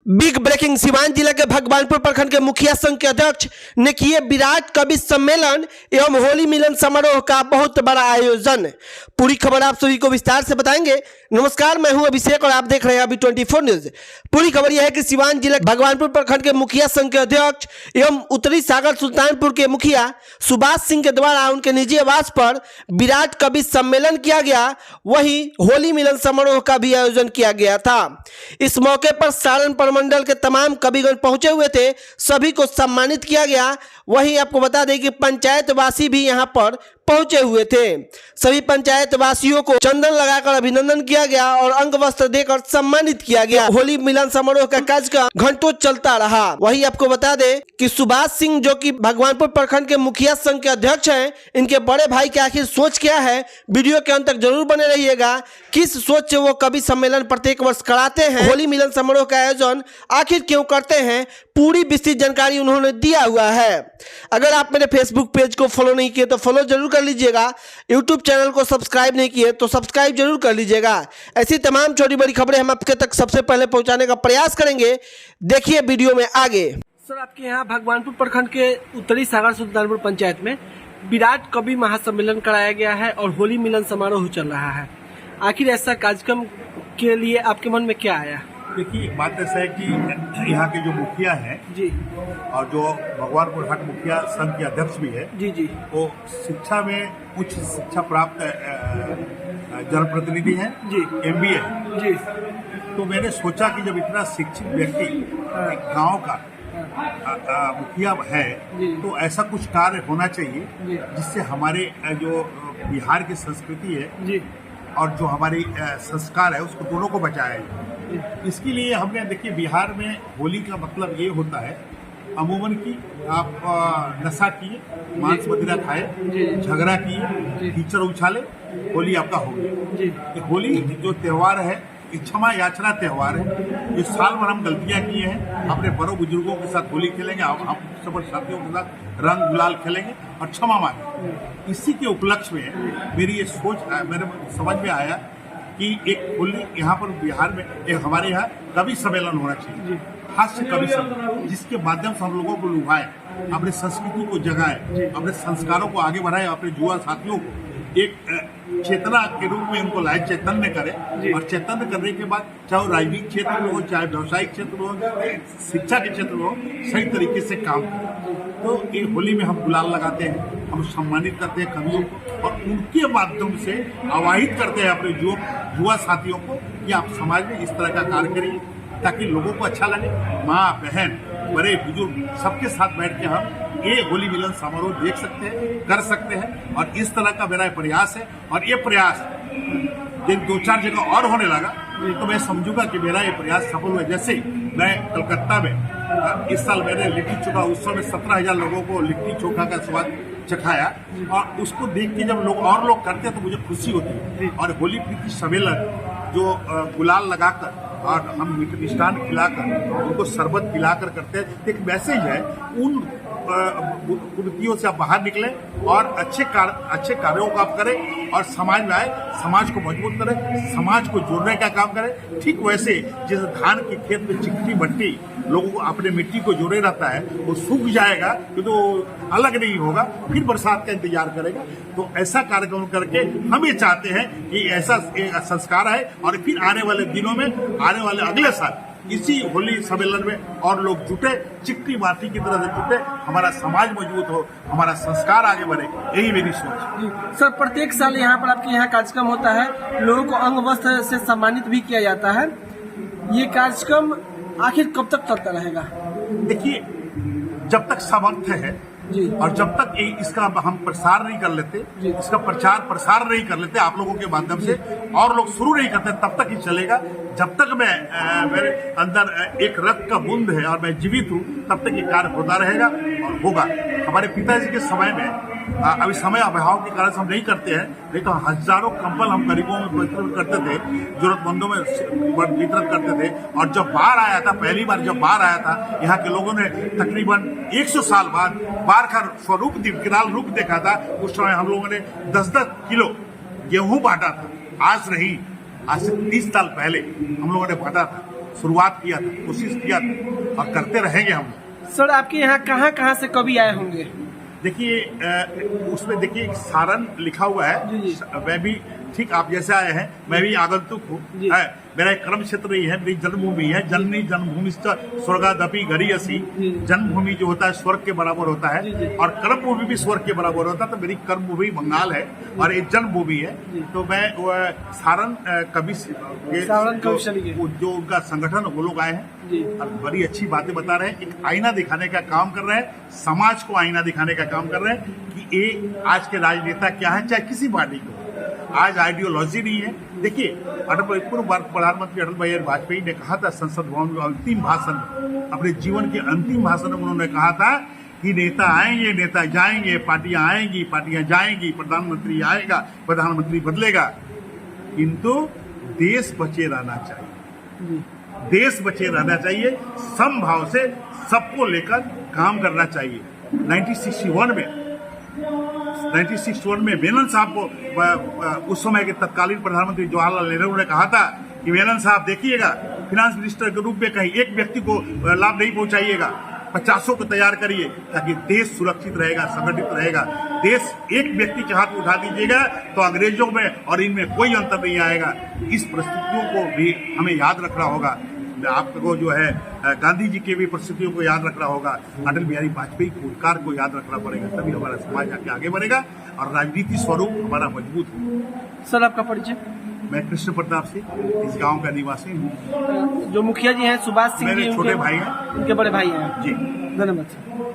Big breaking. Siwan जिला के भगवानपुर प्रखंड के मुखिया संघ के अध्यक्ष ने किए विराट कवि सम्मेलन एवं होली मिलन समारोह का बहुत बड़ा आयोजन। पूरी खबर आप सभी को विस्तार से बताएंगे। नमस्कार, मैं हूं अभिषेक और आप देख रहे हैं अभी 24 न्यूज। पूरी खबर यह है कि सिवान जिला भगवानपुर प्रखंड के मुखिया संघ के अध्यक्ष एवं उत्तरी सागर सुल्तानपुर के मुखिया सुभाष सिंह के द्वारा उनके निजी आवास पर विराट कवि सम्मेलन किया गया। वहीं होली मिलन समारोह का भी आयोजन किया गया था। इस मौके पर सारण मंडल के तमाम कविगण पहुंचे हुए थे, सभी को सम्मानित किया गया। वहीं आपको बता दें कि पंचायतवासी भी यहां पर पहुंचे हुए थे। सभी पंचायतवासियों को चंदन लगाकर अभिनंदन किया गया और अंग वस्त्र देकर सम्मानित किया गया। होली मिलन समारोह का कार्यक्रम घंटों चलता रहा। वहीं आपको बता दें कि सुभाष सिंह जो कि भगवानपुर प्रखंड के मुखिया संघ के अध्यक्ष हैं, इनके बड़े भाई की आखिर सोच क्या है, वीडियो के अंत तक जरूर बने रहिएगा। किस सोच से वो कवि सम्मेलन प्रत्येक वर्ष कराते हैं, होली मिलन समारोह का आयोजन आखिर क्यों करते हैं, पूरी विस्तृत जानकारी उन्होंने दिया हुआ है। अगर आप मेरे फेसबुक पेज को फॉलो नहीं किए तो फॉलो जरूर कर लीजिएगा। यूट्यूब चैनल को सब्सक्राइब नहीं किए तो सब्सक्राइब जरूर कर लीजिएगा। ऐसी तमाम छोटी बड़ी खबरें हम आपके तक सबसे पहले पहुंचाने का प्रयास करेंगे। देखिए वीडियो में आगे। सर, आपके यहाँ भगवानपुर प्रखंड के उत्तरी सागर सुल्तानपुर पंचायत में विराट कवि महासम्मेलन कराया गया है और होली मिलन समारोह चल रहा है। आखिर ऐसा कार्यक्रम के लिए आपके मन में क्या आया? देखिए, एक बात ऐसा है कि यहाँ के जो मुखिया हैं जी और जो भगवानपुर हाट मुखिया संघ के अध्यक्ष भी है जी वो शिक्षा में उच्च शिक्षा प्राप्त जनप्रतिनिधि हैं जी, MBA जी। तो मैंने सोचा कि जब इतना शिक्षित व्यक्ति एक गांव का मुखिया है तो ऐसा कुछ कार्य होना चाहिए जिससे हमारे जो बिहार की संस्कृति है जी और जो हमारी संस्कार है उसको दोनों को बचाया जाए। इसके लिए हमने देखिए, बिहार में होली का मतलब ये होता है अमूमन की आप नशा किए, मांस मदिरा खाए, झगड़ा किए, कीचड़ उछाले, होली आपका हो गया। होली जो त्योहार है क्षमा याचना त्योहार है। इस साल भर हम गलतियां किए हैं, अपने बड़ों बुजुर्गों के साथ होली खेलेंगे, हम सब साथियों के साथ रंग गुलाल खेलेंगे और क्षमा मांगेंगे। इसी के उपलक्ष्य में मेरी ये सोच मेरे समझ में आया कि एक होली यहाँ पर बिहार में एक हमारे यहाँ कवि सम्मेलन होना चाहिए, हास्य कवि सम्मेलन, जिसके माध्यम से हम लोगों को लुभाएं, अपने संस्कृति को जगाएं, अपने संस्कारों को आगे बढ़ाएं, अपने युवा साथियों को एक चेतना के रूप में उनको लाए चैतन्य करें। और चैतन्य करने के बाद चाहे वो राजनीतिक क्षेत्र में हो, चाहे व्यवसायिक क्षेत्र में हो, शिक्षा के क्षेत्र में हो, सही तरीके से काम करें। तो ये होली में हम गुलाल लगाते हैं, हम सम्मानित करते हैं कवियों को और उनके माध्यम से आवाहित करते हैं अपने युवा साथियों को कि आप समाज में इस तरह का कार्य करिए ताकि लोगों को अच्छा लगे। माँ बहन बड़े बुजुर्ग सबके साथ बैठ के हम ये होली मिलन समारोह देख सकते हैं, कर सकते हैं। और इस तरह का मेरा प्रयास है और ये प्रयास जब 2-4 जगह और होने लगा तो मैं समझूंगा कि मेरा ये प्रयास सफल हुआ। जैसे मैं कलकत्ता में इस साल मैंने लिट्टी चोखा उत्सव में 17,000 लोगों को लिट्टी चोखा का स्वाद चखाया और उसको देख के जब लोग करते हैं तो मुझे खुशी होती है। और होली प्रीति सम्मेलन जो गुलाल लगाकर और हम मिष्ठान खिलाकर उनको शरबत पिलाकर करते हैं, एक मैसेज है उन कुरीतियों से आप बाहर निकलें और अच्छे कार्यों को आप करें और समाज में आए, समाज को मजबूत करें, समाज को जोड़ने का काम करें। ठीक वैसे जिस धान के खेत में चिकनी मट्टी लोगों को अपने मिट्टी को जोड़े रहता है, वो सूख जाएगा तो अलग नहीं होगा, फिर बरसात का इंतजार करेगा। तो ऐसा कार्यक्रम करके हम ये चाहते हैं कि ऐसा संस्कार है और फिर आने वाले दिनों में, आने वाले अगले साल इसी होली सम्मेलन में और लोग जुटे, चिकनी माटी की तरह से जुटे, हमारा समाज मजबूत हो, हमारा संस्कार आगे बढ़े, यही मेरी सोच है। सर, प्रत्येक साल यहाँ पर आपके यहाँ कार्यक्रम होता है, लोगों को अंग वस्त्र से सम्मानित भी किया जाता है। ये कार्यक्रम आखिर कब तक चलता रहेगा? देखिए, जब तक सामर्थ्य है जी और जब तक इसका हम प्रसार नहीं कर लेते, इसका प्रचार प्रसार नहीं कर लेते आप लोगों के माध्यम से और लोग शुरू नहीं करते, तब तक ही चलेगा। जब तक मेरे अंदर एक रक्त का बूंद है और मैं जीवित हूँ, तब तक ये कार्य होता रहेगा और होगा। हमारे पिताजी के समय में अभी समय अभाव के कारण हम नहीं करते हैं, नहीं तो हजारों कंबल हम गरीबों में वितरण करते थे, जरूरतमंदों में वितरण करते थे। और जब बाढ़ आया था, पहली बार जब बाढ़ आया था, यहाँ के लोगों ने तकरीबन 100 साल बाद बाढ़ का स्वरूप विकराल रूप देखा था। उस समय हम लोगों ने 10-10 किलो गेहूं बांटा था। आज नहीं, आज से 30 साल पहले हम लोगों ने बांटा था। शुरुआत किया था, कोशिश किया था और करते रहेंगे हम। सर आपके यहाँ कहाँ कहाँ से कवि आए होंगे? देखिए उसमें देखिए सारण लिखा हुआ है। जी। मैं भी ठीक आप जैसे आए हैं, मैं भी आगंतुक हूँ। मेरा एक कर्म क्षेत्र ही है, मेरी जन्मभूमि है। जननी जन्मभूमि स्वर्गादपि गरीयसी। जन्मभूमि जो होता है स्वर्ग के बराबर होता है और कर्मभूमि भी स्वर्ग के बराबर होता है। तो मेरी कर्मभूमि बंगाल है और एक जन्मभूमि है। तो मैं सारण कवि जो उनका संगठन वो लोग आए हैं और बड़ी अच्छी बातें बता रहे हैं। एक आईना दिखाने का काम कर रहे हैं, समाज को आईना दिखाने का काम कर रहे हैं कि ये आज के राजनेता क्या है, चाहे किसी पार्टी को। आज आइडियोलॉजी नहीं है। देखिए पूर्व प्रधानमंत्री अटल बिहारी वाजपेयी ने कहा था संसद भवन में अंतिम भाषण में, अपने जीवन के अंतिम भाषण में उन्होंने कहा था कि नेता आएंगे, नेता जाएंगे, पार्टियां आएंगी, पार्टियां जाएंगी, प्रधानमंत्री आएगा, प्रधानमंत्री बदलेगा, किंतु देश बचे रहना चाहिए। देश बचे रहना चाहिए, समभाव से सबको लेकर काम करना चाहिए। 1961 में मेनन साहब को उस समय के तत्कालीन प्रधानमंत्री जवाहरलाल नेहरू ने कहा था कि मेनन साहब देखिएगा, फाइनेंस मिनिस्टर के रूप में कहीं एक व्यक्ति को लाभ नहीं पहुंचाइएगा, 50 को तैयार करिए ताकि देश सुरक्षित रहेगा, संगठित रहेगा। देश एक व्यक्ति के हाथ में उठा दीजिएगा तो अंग्रेजों में और इनमें कोई अंतर नहीं आएगा। इस परिस्थितियों को भी हमें याद रखना होगा। आपको जो है गांधी जी के भी परिस्थितियों को याद रखना होगा, अटल बिहारी वाजपेयी के उद्गार को याद रखना पड़ेगा, तभी हमारा समाज आगे बढ़ेगा और राजनीति स्वरूप हमारा मजबूत होगा। सर आपका परिचय? मैं कृष्ण प्रताप सिंह, इस गांव का निवासी हूँ। जो मुखिया जी हैं सुभाष सिंह मेरे जी छोटे भाई हैं, उनके बड़े भाई हैं जी। धन्यवाद सर।